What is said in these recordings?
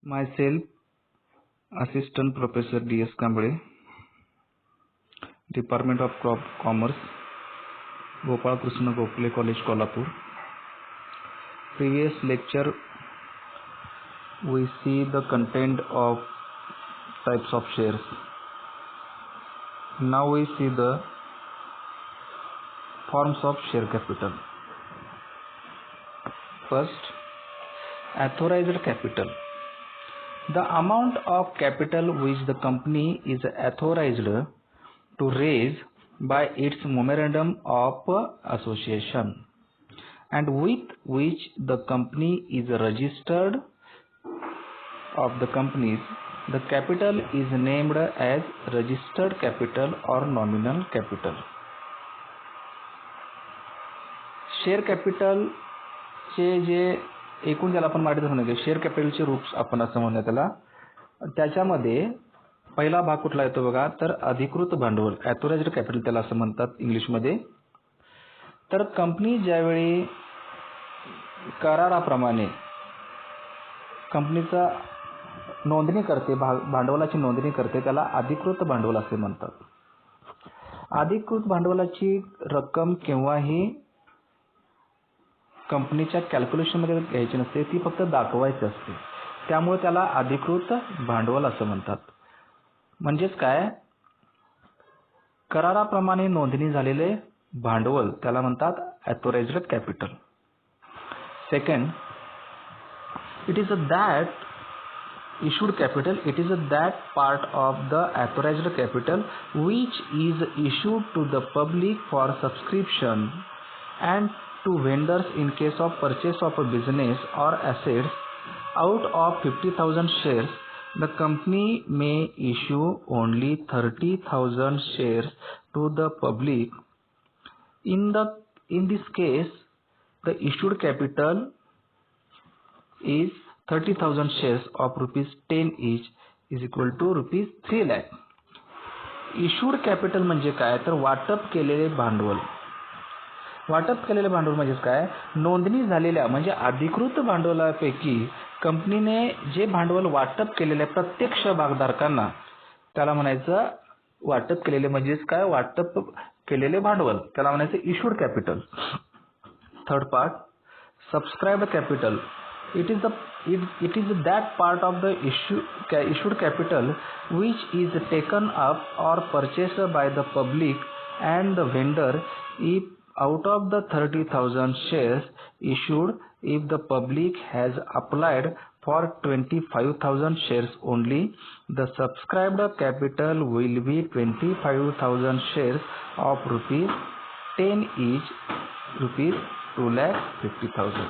Myself, Assistant Professor D.S. Kambale, Department of Commerce, Gopal Krishna Gokhale College, Kolhapur. Previous lecture, we see the content of types of shares. Now we see the forms of share capital. First, authorized capital. The amount of capital which the company is authorized to raise by its memorandum of association and with which the company is registered of the companies, the capital is named as registered capital or nominal capital. Share capital चे जे एकूण ज्याला आपण माहिती म्हणतो share कॅपिटलचे रूप आपण असं म्हणूया त्याला. त्याच्यामध्ये पहिला भाग कुठला येतो बघा तर अधिकृत भांडवल, ऑथोराइज्ड कॅपिटल त्याला असं म्हणतात इंग्लिशमध्ये. तर कंपनी ज्यावेळी कराराप्रमाणे कंपनीचा नोंदणी करते, भांडवलाची नोंदणी करते, त्याला अधिकृत भांडवल असे म्हणतात. अधिकृत भांडवलाची रक्कम केव्हाही कंपनीच्या कॅल्क्युलेशन मध्ये घ्यायची नसते, ती फक्त दाखवायची असते. त्यामुळे त्याला अधिकृत भांडवल असं म्हणतात. म्हणजेच काय, कराराप्रमाणे नोंदणी झालेले भांडवल त्याला म्हणतात authorised capital. Second, it is that issued capital. It is that part of the authorized capital which is issued to the public for subscription and to vendors in case of purchase of a business or assets. Out of 50,000 shares, the company may issue only 30,000 shares to the public. In this case, the issued capital is 30,000 shares of rupees 10 each is equal to rupees 3 lakh. Issued capital म्हणजे काय तर वाटप केलेले भांडवल. वाटप केलेले भांडवल म्हणजे काय, नोंदणी झालेल्या म्हणजे अधिकृत भांडवलापैकी कंपनीने जे भांडवल वाटप केलेले प्रत्यक्ष भागधारकांना त्याला म्हणायचं वाटप केलेले म्हणजेच काय, वाटप केलेले भांडवल त्याला म्हणायचं issued capital. Third part, subscribed capital. It is that part of the issued capital which is taken up or purchased by the public and the vendor. If out of the 30,000 shares issued, if the public has applied for 25,000 shares only, the subscribed capital will be 25,000 shares of rupees 10 each, rupees 2,50,000.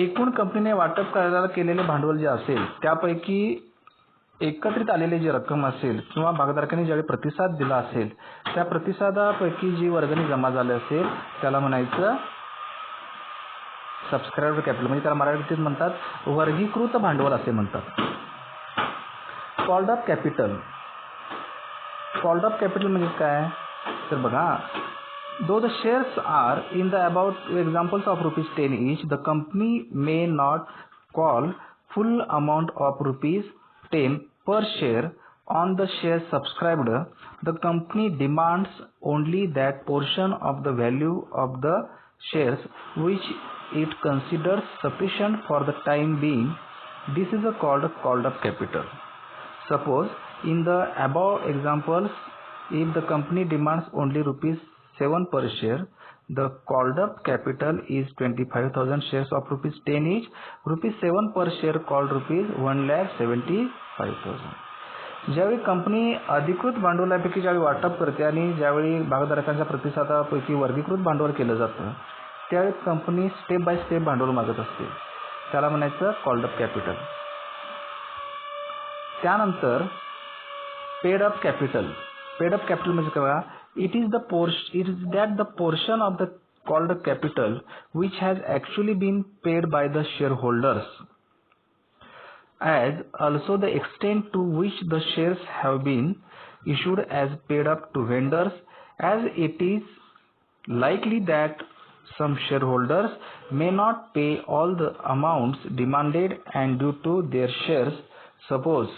एकूण कंपनीने वाटप करायला केलेले भांडवल जे असेल त्यापैकी एकत्रित आलेली जी रक्कम असेल किंवा भागधारकांनी ज्यावेळी प्रतिसाद दिला असेल त्या प्रतिसादापैकी जी वर्गणी जमा झाली असेल त्याला म्हणायचं सबस्क्राइब्ड कॅपिटल. म्हणजे त्याला मराठीत म्हणतात वर्गीकृत भांडवल असे म्हणतात. Called up capital. Called up capital म्हणजे काय तर बघा, though the shares are in the above examples of rupees 10 each, the company may not call full amount of rupees 10 per share on the shares subscribed. The company demands only that portion of the value of the shares which it considers sufficient for the time being. This is called up capital. Suppose in the above examples, if the company demands only rupees 7 per share, the called up capital is 25,000 shares of rupees 10 each. Rupees 7 per share called rupees 1,75,000. ज्यावेळी company अधिकृत भांडवलापैकी ज्यावेळी वाटप करते आणि ज्यावेळी भागधारकांच्या प्रतिसादापैकी वर्गीकृत भांडवल केलं जातं त्यावेळी कंपनी स्टेप बाय स्टेप भांडवल मागत असते, त्याला म्हणायचं कॉल्ड अप कॅपिटल. त्यानंतर paid up capital. Paid up capital म्हणजे काय, it is that the portion of the called up capital which has actually been paid by the shareholders, as also the extent to which the shares have been issued as paid up to vendors, as it is likely that some shareholders may not pay all the amounts demanded and due to their shares. Suppose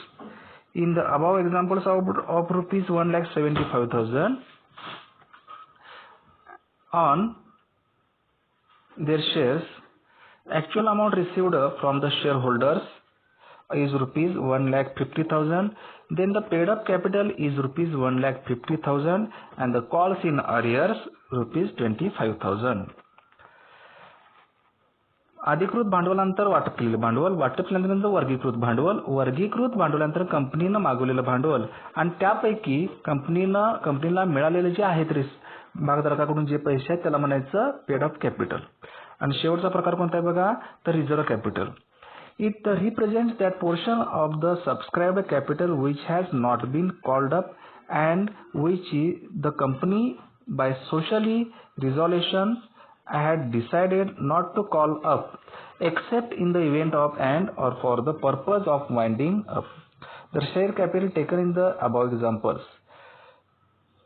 in the above examples of rupees 1,75,000 on their shares, actual amount received from the shareholders is rupees 1,50,000. Then the paid up capital is rupees 1,50,000 and the calls in arrears rupees 25,000. अधिकृत भांडवलांतर वाटप केलेले भांडवल, वाटप केल्यानंतर वर्गीकृत भांडवलांतर कंपनीनं मागवलेलं भांडवल आणि त्यापैकी कंपनीला मिळालेले जे आहेत भागधारकाकडून जे पैसे आहेत त्याला म्हणायचं पेड अप कॅपिटल. आणि शेवटचा प्रकार कोणता आहे बघा, तर reserve capital. It represents that portion of the subscribed capital which has not been called up and which the company by socially resolution had decided not to call up except in the event of and or for the purpose of winding up. The share capital taken in the above examples.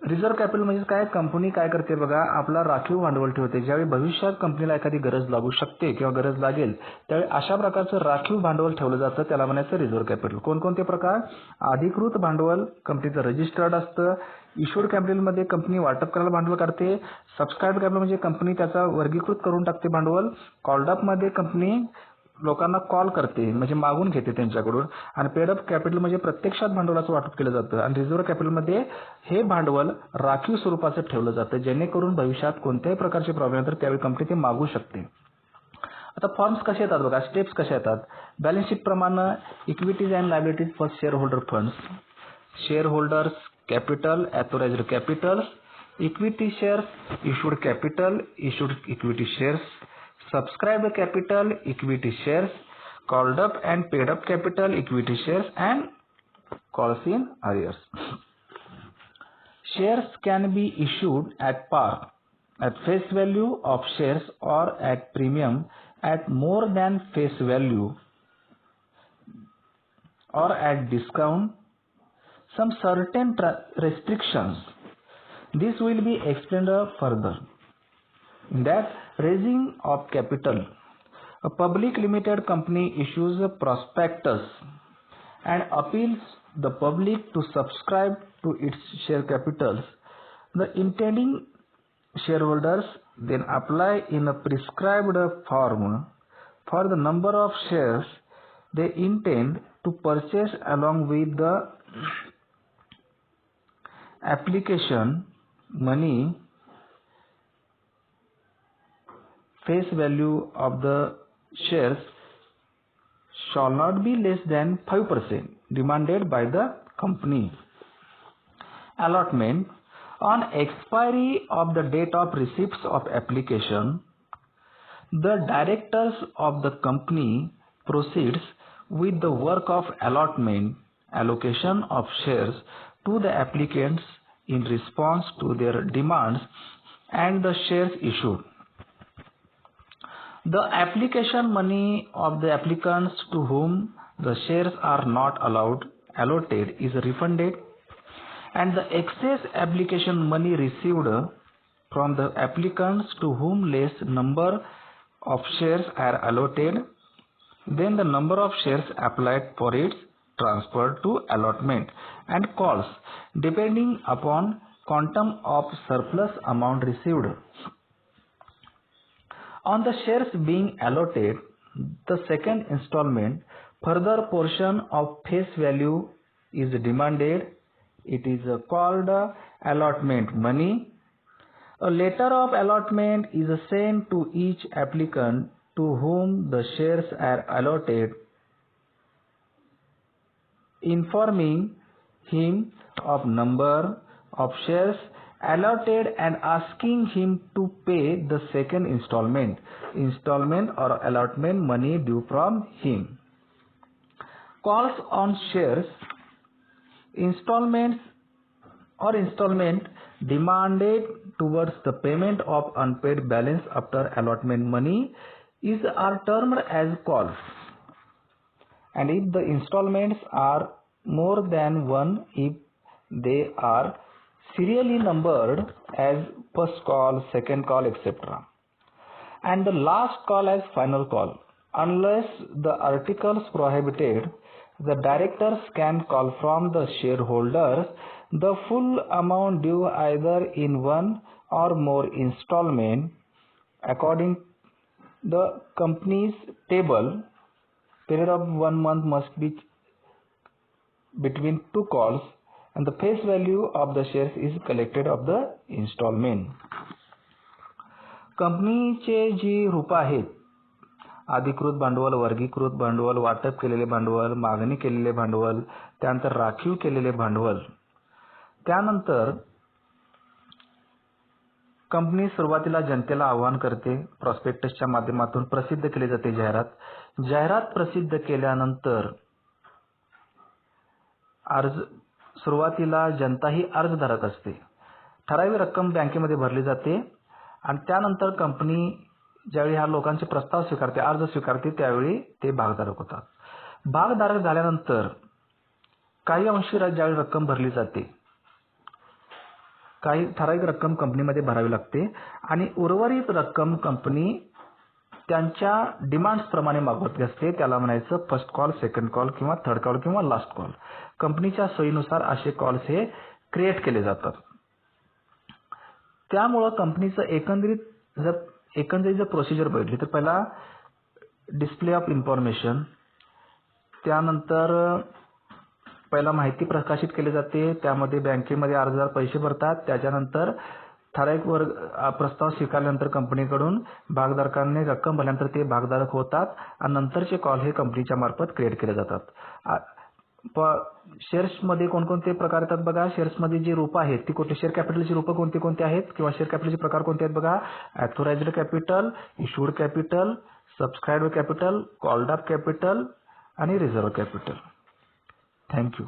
Reserve capital म्हणजे काय, company काय करते बघा, आपला राखीव भांडवल ठेवते. ज्यावेळी भविष्यात कंपनीला एखादी गरज लागू शकते किंवा गरज लागेल त्यावेळी अशा प्रकारचं राखीव भांडवल ठेवलं जातं, त्याला म्हणायचं रिझर्व्ह कॅपिटल. कोणकोणते प्रकार, अधिकृत भांडवल कंपनीचं रजिस्टर्ड असतं, इश्यूड कॅपिटलमध्ये कंपनी वाटप करायला भांडवल काढते, सबस्क्राईब कॅपिटल म्हणजे कंपनी त्याचा वर्गीकृत करून टाकते भांडवल, कॉल्ड अप मध्ये कंपनी लोकांना कॉल करते म्हणजे मागून घेते त्यांच्याकडून, आणि पेड अप कॅपिटल म्हणजे प्रत्यक्षात भांडवलाचं वाटप केलं जातं, आणि रिझर्व्ह कॅपिटलमध्ये हे भांडवल राखीव स्वरूपाचं ठेवलं जातं जेणेकरून भविष्यात कोणत्याही प्रकारचे प्रॉब्लेम तर त्यावेळी कंपनी ते मागू शकते. आता फॉर्म्स कसे येतात बघा, स्टेप्स कशा येतात. बॅलन्स शीट प्रमाणे equities and liabilities for share holder funds, share holders capital, authorised capitals, equity shares, issued capital, issued equity shares, subscribed capital, equity shares, called up and paid up capital, equity shares, and calls in arrears. Shares can be issued at par, at face value of shares, or at premium at more than face value, or at discount. Some certain restrictions. This will be explained further. That raising of capital, a public limited company issues a prospectus and appeals the public to subscribe to its share capitals. The intending shareholders then apply in a prescribed form for the number of shares they intend to purchase along with the application money. Face value of the shares shall not be less than 5% demanded by the company. Allotment. On expiry of the date of receipts of application, the directors of the company proceeds with the work of allocation of shares to the applicants in response to their demands and the shares issued. The application money of the applicants to whom the shares are not allotted is refunded, and the excess application money received from the applicants to whom less number of shares are allotted, then the number of shares applied for its transfer to allotment and calls depending upon quantum of surplus amount received. On the shares being allotted, the second installment, further portion of face value is demanded. It is called allotment money. A letter of allotment is sent to each applicant to whom the shares are allotted, informing him of number of shares allotted and asking him to pay the second installment or allotment money due from him. Calls on shares, installment demanded towards the payment of unpaid balance after allotment money are termed as calls, and if the installments are more than one, if they are serially numbered as first call, second call, etc. and the last call as final call. Unless the articles prohibited, the directors can call from the shareholders the full amount due either in one or more installment according the company's table. Period of 1 month must be between two calls and the face value of the shares is collected of the installment. कंपनीचे जी रूपं आहेत, अधिकृत भांडवल, वर्गीकृत भांडवल, वाटप केलेले भांडवल, मागणी केलेले भांडवल, त्यानंतर राखीव केलेले भांडवल. त्यानंतर कंपनी सुरुवातीला जनतेला आवाहन करते, प्रॉस्पेक्टसच्या माध्यमातून प्रसिद्ध केली जाते जाहिरात प्रसिद्ध केल्यानंतर सुरुवातीला जनता ही अर्जधारक असते. ठराविक रक्कम बँकेमध्ये भरली जाते आणि त्यानंतर कंपनी ज्यावेळी ह्या लोकांचे प्रस्ताव स्वीकारते, अर्ज स्वीकारते, त्यावेळी ते भागधारक होतात. भागधारक झाल्यानंतर काही अंशी ज्यावेळी रक्कम भरली जाते, काही ठराविक रक्कम कंपनीमध्ये भरावी लागते आणि उर्वरित रक्कम कंपनी त्यांच्या डिमांड्स प्रमाणे मागवत असते. त्याला म्हणायचं फर्स्ट कॉल, सेकंड कॉल किंवा थर्ड कॉल किंवा लास्ट कॉल. कंपनीच्या सोयीनुसार असे कॉल्स हे क्रिएट केले जातात. त्यामुळं कंपनीचं एकंदरीत जर प्रोसिजर बघितली तर पहिला डिस्प्ले ऑफ इन्फॉर्मेशन, त्यानंतर पहिला माहिती प्रकाशित केली जाते, त्यामध्ये बँकेमध्ये अर्जदार पैसे भरतात, त्याच्यानंतर ठराविक प्रस्ताव स्वीकारल्यानंतर कंपनीकडून भागधारकांनी रक्कम भरल्यानंतर ते भागधारक होतात आणि नंतरचे कॉल हे कंपनीच्या मार्फत क्रिएट केले जातात. शेअर्समध्ये कोणकोणते प्रकार येतात बघा. शेअर्समध्ये जी रूपं आहेत ती कोणती, शेअर कॅपिटलची रूपं कोणते आहेत किंवा शेअर कॅपिटलचे प्रकार कोणते आहेत बघा. Authorised capital, issued capital, subscribed capital, called up capital आणि रिझर्व्ह कॅपिटल. थँक्यू.